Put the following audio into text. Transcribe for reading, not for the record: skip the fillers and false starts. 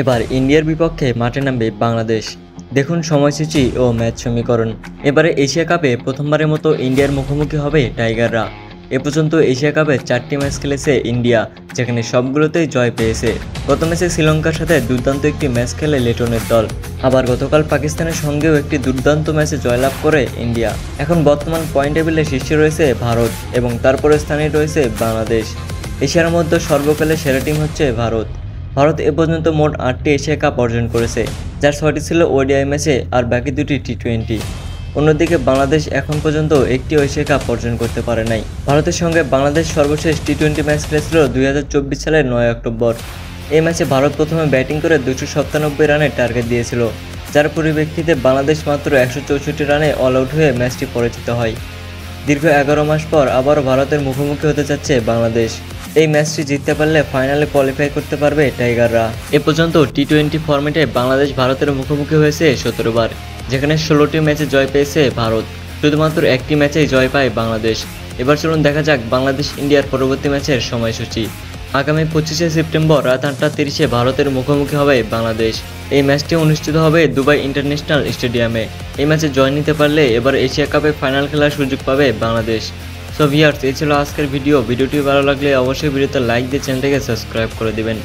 এবার ইন্ডিয়ার বিপক্ষে মাঠে নামবে বাংলাদেশ। দেখুন সময়সূচি ও ম্যাচ সমীকরণ। এবারে এশিয়া কাপে প্রথমবারের মতো ইন্ডিয়ার মুখোমুখি হবে টাইগাররা। এ পর্যন্ত এশিয়া কাপে 4টি ম্যাচ খেলেছে ইন্ডিয়া, যেখানে সবগুলোতেই জয় পেয়েছে। গত ম্যাচে শ্রীলঙ্কার সাথে দুর্দান্ত একটি ম্যাচ খেলে লিটনের দল। আবার গতকাল পাকিস্তানের সঙ্গেও একটি দুর্দান্ত ম্যাচে জয়লাভ করে ইন্ডিয়া। এখন বর্তমান পয়েন্ট টেবিলে শীর্ষে রয়েছে ভারত এবং তারপরে স্থানে রয়েছে বাংলাদেশ। এশিয়ার মধ্যে সর্বকালের সেরা টিম হচ্ছে ভারত। ভারত এ পর্যন্ত মোট 8টি এশিয়া কাপ অর্জন করেছে, যার 6টি ছিল ওডিআই ম্যাচে আর বাকি 2টি টি20। অন্যদিকে বাংলাদেশ এখন পর্যন্ত একটিও এশিয়া কাপ অর্জন করতে পারে নাই। ভারতের সঙ্গে বাংলাদেশ সর্বশেষ টি20 ম্যাচ খেলেছিল 2024 সালের 9 অক্টোবর। এই ম্যাচে ভারত প্রথমে ব্যাটিং করে 297 রানের টার্গেট দিয়েছিল, যার পরিপ্রেক্ষিতে বাংলাদেশ মাত্র 164 রানে অল আউট হয়ে ম্যাচটি পরাজিত হয়। দীর্ঘ 11 মাস পর আবারও ভারতের মুখোমুখি হতে যাচ্ছে বাংলাদেশ। এই ম্যাচটি জিততে পারলে ফাইনালে কোয়ালিফাই করতে পারবে টাইগাররা। এ পর্যন্ত টি20 ফরম্যাটে বাংলাদেশ ভারতের মুখোমুখি হয়েছে 17 বার, যেখানে 16টি ম্যাচে জয় পেয়েছে ভারত। শুধুমাত্র একটি ম্যাচেই জয় পায় বাংলাদেশ। এবার চলুন দেখা যাক বাংলাদেশ ইন্ডিয়ার পরবর্তী ম্যাচের সময়সূচি। আগামী 25শে সেপ্টেম্বর রাত 8:30-এ ভারতের মুখোমুখি হবে বাংলাদেশ। এই ম্যাচটি অনুষ্ঠিত হবে দুবাই ইন্টারন্যাশনাল স্টেডিয়ামে। এই ম্যাচে জয় নিতে পারলে এবার এশিয়া কাপে ফাইনাল খেলার সুযোগ পাবে বাংলাদেশ। সো ভিউয়ার্স, এই ছিল আজকের ভিডিওটি ভালো লাগলে অবশ্যই ভিডিওতে লাইক দিয়ে চ্যানেলটাকে সাবস্ক্রাইব করে দিবেন।